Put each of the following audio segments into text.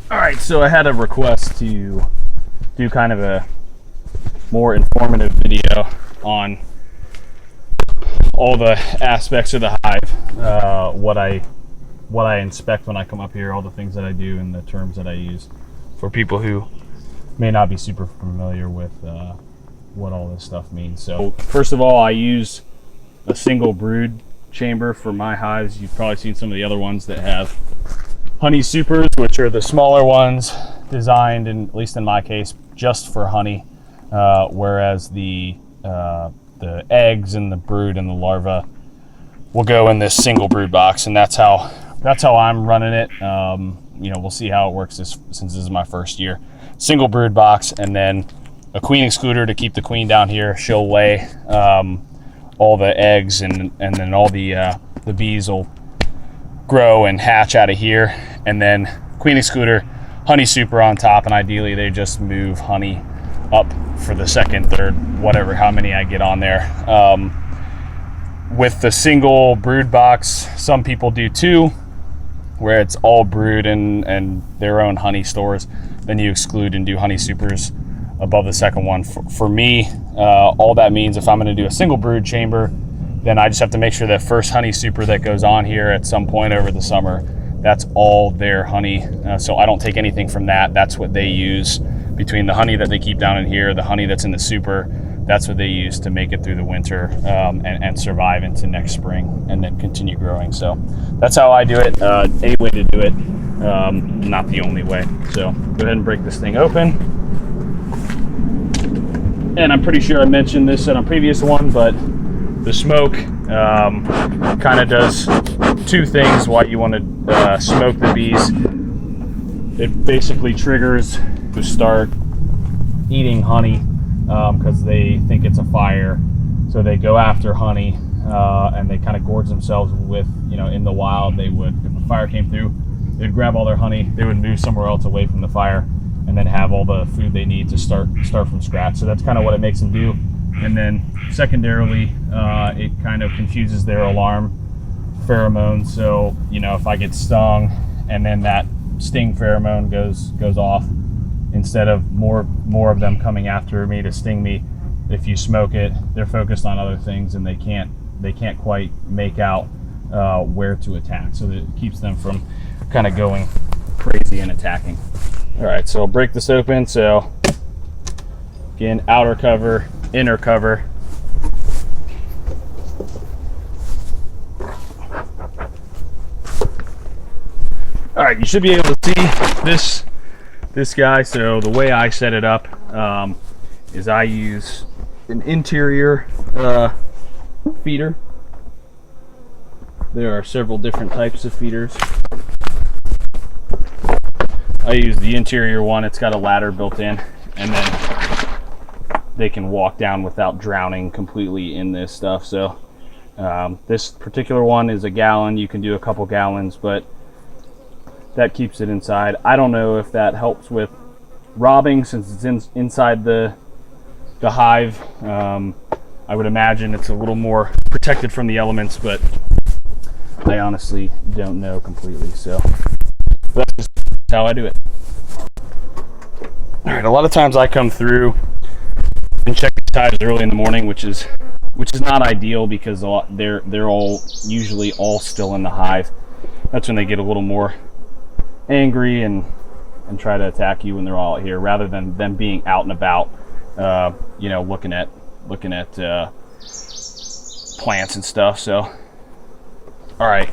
All right, so I had a request to do kind of a more informative video on all the aspects of the hive, what I inspect when I come up here, all the things that I do, and the terms that I use for people who may not be super familiar with what all this stuff means. So first of all, I use a single brood chamber for my hives. You've probably seen some of the other ones that have honey supers, which are the smaller ones designed, at least in my case, just for honey, whereas the eggs and the brood and the larva will go in this single brood box, and that's how I'm running it. We'll see how it works since this is my first year. Single brood box, and then a queen excluder to keep the queen down here. She'll lay all the eggs, and then all the bees will grow and hatch out of here, and then queen excluder, honey super on top, and ideally they just move honey up for the second, third, whatever, how many I get on there. With the single brood box, some people do two, where it's all brood and their own honey stores. Then you exclude and do honey supers above the second one. For me, all that means if I'm going to do a single brood chamber, then I just have to make sure that first honey super that goes on here at some point over the summer, that's all their honey. So I don't take anything from that. That's what they use. Between the honey that they keep down in here, the honey that's in the super, that's what they use to make it through the winter and survive into next spring and then continue growing. So that's how I do it. A way to do it, not the only way. So go ahead and break this thing open. And I'm pretty sure I mentioned this in a previous one, but the smoke kind of does two things why you want to smoke the bees. It basically triggers to start eating honey because they think it's a fire. So they go after honey and they kind of gorge themselves with, in the wild, they would, if a fire came through, they'd grab all their honey, they would move somewhere else away from the fire and then have all the food they need to start from scratch. So that's kind of what it makes them do. And then secondarily, it kind of confuses their alarm pheromones. So, if I get stung and then that sting pheromone goes off, instead of more of them coming after me to sting me, if you smoke it, they're focused on other things and they can't quite make out where to attack. So that it keeps them from kind of going crazy and attacking. All right, so I'll break this open. So again, outer cover, inner cover. All right, you should be able to see this guy. So the way I set it up is I use an interior feeder. There are several different types of feeders. I use the interior one. It's got a ladder built in, and then they can walk down without drowning completely in this stuff. So this particular one is a gallon. You can do a couple gallons, but that keeps it inside. I don't know if that helps with robbing since it's inside the hive. I would imagine it's a little more protected from the elements, but I honestly don't know completely. So that's just how I do it. All right, a lot of times I come through and check these hives early in the morning, which is not ideal because they're all usually all still in the hive. That's when they get a little more angry and try to attack you when they're all out here, rather than them being out and about, looking at plants and stuff. So, all right,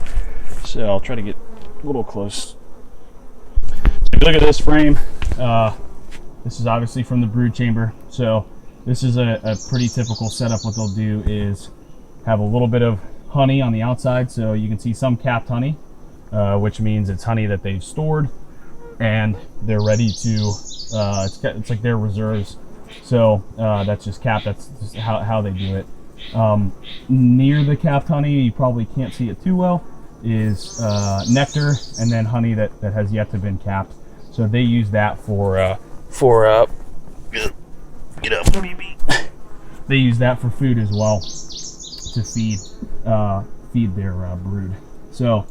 so I'll try to get a little close. So if you look at this frame, this is obviously from the brood chamber. So this is a pretty typical setup. What they'll do is have a little bit of honey on the outside. So you can see some capped honey, which means it's honey that they've stored and they're ready to, it's like their reserves. So that's just capped. That's just how they do it. Near the capped honey, you probably can't see it too well, is nectar, and then honey that has yet to been capped. So they use that for get up, baby. They use that for food as well, to feed their brood. So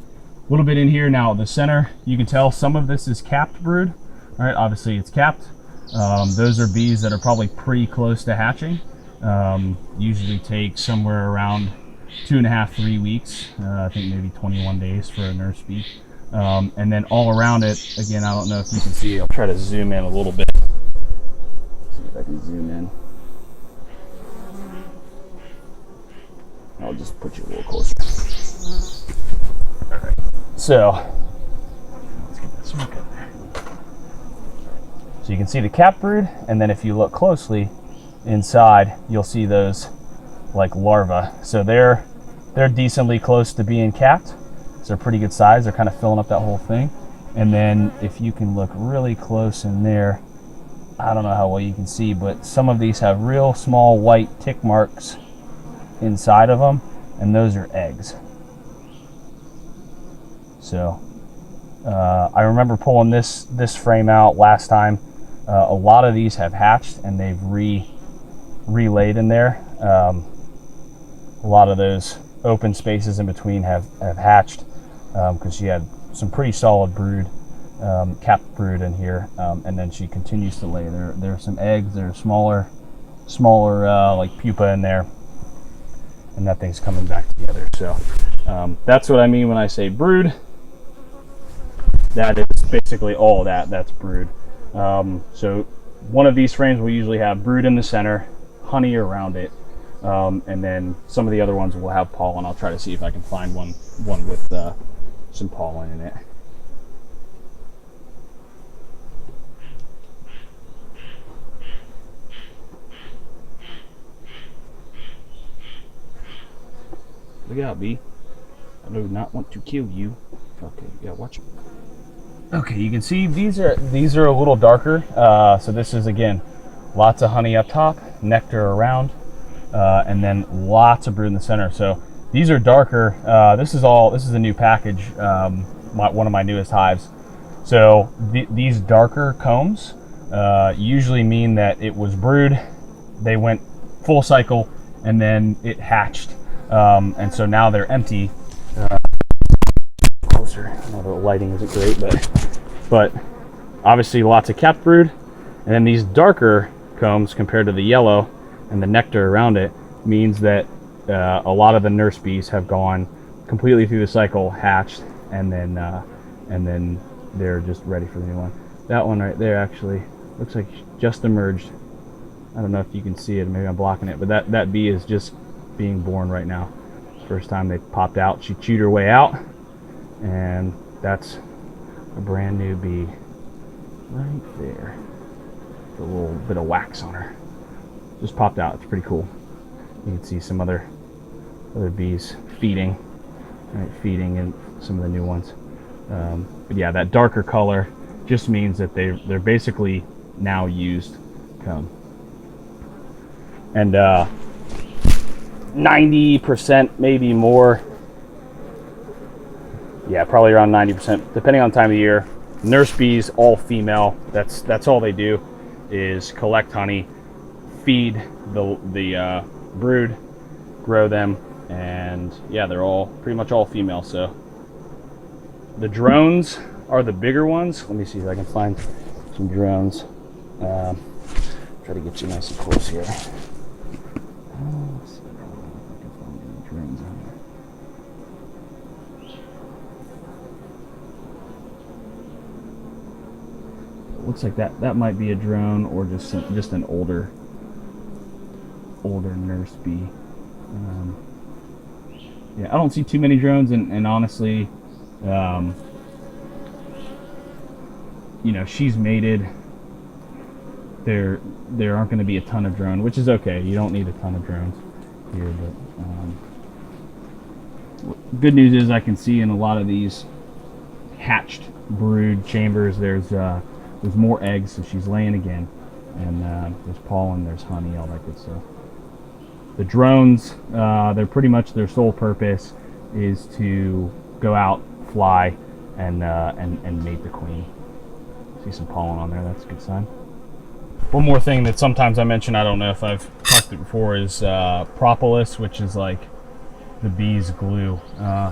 little bit in here. Now the center, you can tell some of this is capped brood. All right, obviously it's capped. Those are bees that are probably pretty close to hatching. Usually take somewhere around 2.5 to 3 weeks. I think maybe 21 days for a nurse bee. And then all around it, again, I don't know if you can see, I'll try to zoom in a little bit. See if I can zoom in. I'll just put you a little closer. All right. So, let's get this smoke up there. So you can see the cap brood, and then if you look closely inside, you'll see those like larvae. So they're decently close to being capped. So they're pretty good size. They're kind of filling up that whole thing. And then if you can look really close in there, I don't know how well you can see, but some of these have real small white tick marks inside of them, and those are eggs. So I remember pulling this frame out last time. A lot of these have hatched and they've relayed in there. A lot of those open spaces in between have hatched because she had some pretty solid brood, capped brood in here, and then she continues to lay. There are some eggs. There are smaller like pupa in there, and that thing's coming back together. So that's what I mean when I say brood. That is basically all that's brood. So one of these frames will usually have brood in the center, honey around it, and then some of the other ones will have pollen. I'll try to see if I can find one with some pollen in it. Look out, bee. I do not want to kill you. Okay, yeah, watch it. Okay, you can see these are a little darker. So this is, again, lots of honey up top, nectar around, and then lots of brood in the center. So these are darker. This is a new package, one of my newest hives. So these darker combs usually mean that it was brood, they went full cycle, and then it hatched. And so now they're empty. Closer. I know the lighting isn't great, but obviously lots of capped brood, and then these darker combs compared to the yellow and the nectar around it means that a lot of the nurse bees have gone completely through the cycle, hatched, and then they're just ready for the new one. That one right there actually looks like just emerged. I don't know if you can see it, maybe I'm blocking it, but that bee is just being born right now. First time they popped out, she chewed her way out, and that's a brand new bee right there. With a little bit of wax on her. Just popped out. It's pretty cool. You can see some other bees feeding, right, feeding in some of the new ones. But yeah, that darker color just means that they're basically now used comb. And 90%, maybe more. Yeah, probably around 90%, depending on the time of the year. Nurse bees, all female. That's all they do is collect honey, feed the brood, grow them, and yeah, they're all pretty much all female. So the drones are the bigger ones. Let me see if I can find some drones. Try to get you nice and close here. Let's see if I can find any drones on here. Looks like that might be a drone or just an older nurse bee. Yeah, I don't see too many drones, and honestly, you know, she's mated. There aren't going to be a ton of drones, which is okay. You don't need a ton of drones here, but good news is I can see in a lot of these hatched brood chambers there's more eggs, so she's laying again, and there's pollen, there's honey, all that good stuff. The drones, they're pretty much their sole purpose is to go out, fly, and mate the queen. See some pollen on there, that's a good sign. One more thing that sometimes I mention, I don't know if I've talked it before, is propolis, which is like the bee's glue.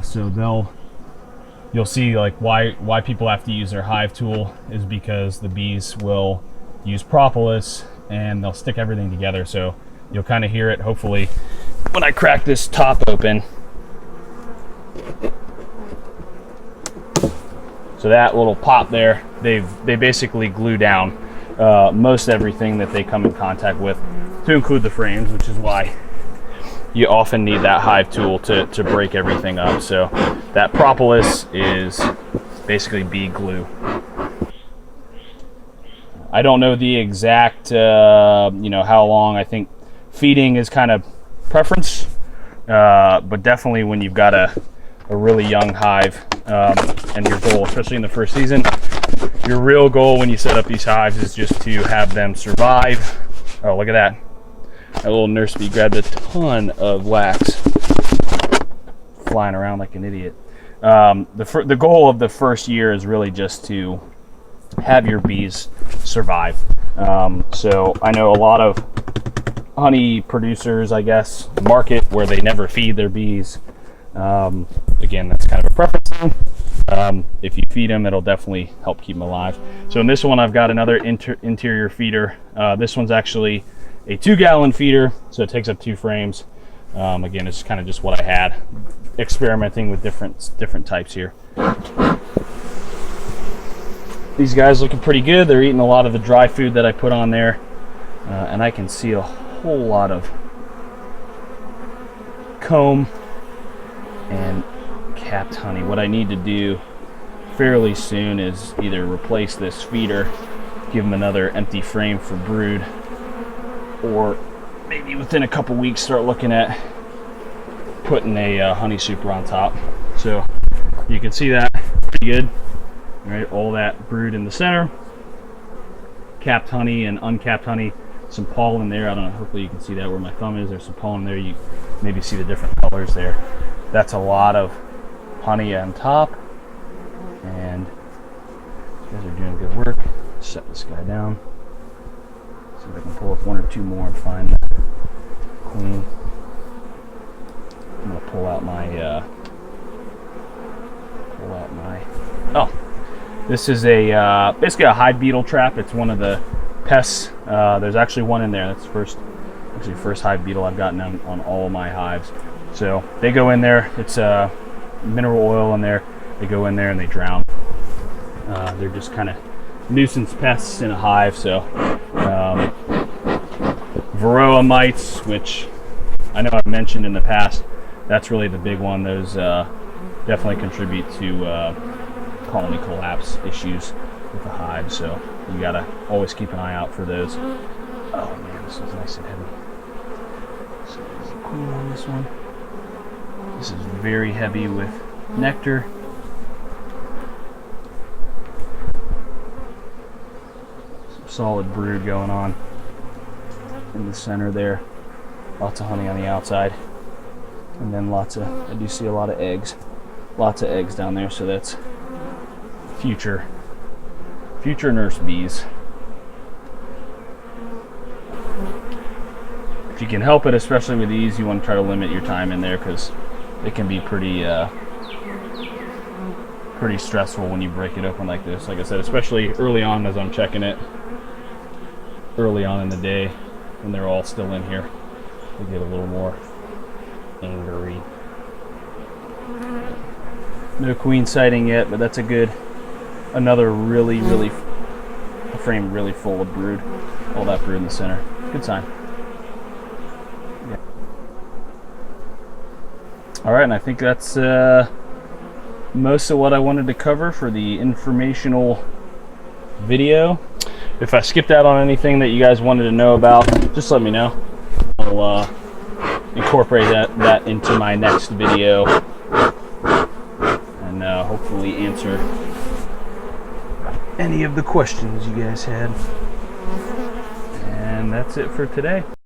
So you'll see like why people have to use their hive tool is because the bees will use propolis and they'll stick everything together. So you'll kind of hear it hopefully when I crack this top open. So that little pop there, they basically glue down most everything that they come in contact with, to include the frames, which is why you often need that hive tool to break everything up. So that propolis is basically bee glue. I don't know the exact, how long. I think feeding is kind of preference, but definitely when you've got a really young hive, and your goal, especially in the first season, your real goal when you set up these hives is just to have them survive. Oh, look at that. That little nurse bee grabbed a ton of wax, flying around like an idiot. The goal of the first year is really just to have your bees survive. So I know a lot of honey producers, I guess, market where they never feed their bees. Again, that's kind of a preference thing. If you feed them, it'll definitely help keep them alive. So in this one, I've got another interior feeder. This one's actually a 2-gallon feeder, so it takes up 2 frames. Again, it's kind of just what I had, experimenting with different types here. These guys looking pretty good. They're eating a lot of the dry food that I put on there, and I can see a whole lot of comb and capped honey. What I need to do fairly soon is either replace this feeder, give them another empty frame for brood, or maybe within a couple weeks start looking at putting a honey super on top. So you can see that pretty good. All right, all that brood in the center, capped honey and uncapped honey, some pollen there. I don't know, hopefully you can see that where my thumb is. There's some pollen there. You maybe see the different colors there. That's a lot of honey on top, and you guys are doing good work. Set this guy down. See if I can pull up 1 or 2 more and find the queen. I'm gonna pull out my oh, this is a basically a hive beetle trap. It's one of the pests. There's actually one in there. That's the first hive beetle I've gotten on all of my hives. So they go in there. It's mineral oil in there. They go in there and they drown. They're just kind of nuisance pests in a hive. So varroa mites, which I know I've mentioned in the past, that's really the big one. Those definitely contribute to colony collapse issues with the hive. So you gotta always keep an eye out for those. Oh man, this one's nice and heavy. So there's a queen on this one. This is very heavy with nectar. Some solid brood going on in the center there. Lots of honey on the outside. And then I do see a lot of eggs. Lots of eggs down there, so that's future nurse bees. If you can help it, especially with these, you want to try to limit your time in there because it can be pretty stressful when you break it open like this. Like I said, especially early on as I'm checking it, early on in the day when they're all still in here, they get a little more angry. No queen sighting yet, but that's another really a frame really full of brood. All that brood in the center. Good sign. Yeah. All right, and I think that's most of what I wanted to cover for the informational video. If I skipped out on anything that you guys wanted to know about, just let me know. I'll incorporate that into my next video and hopefully answer any of the questions you guys had. And that's it for today.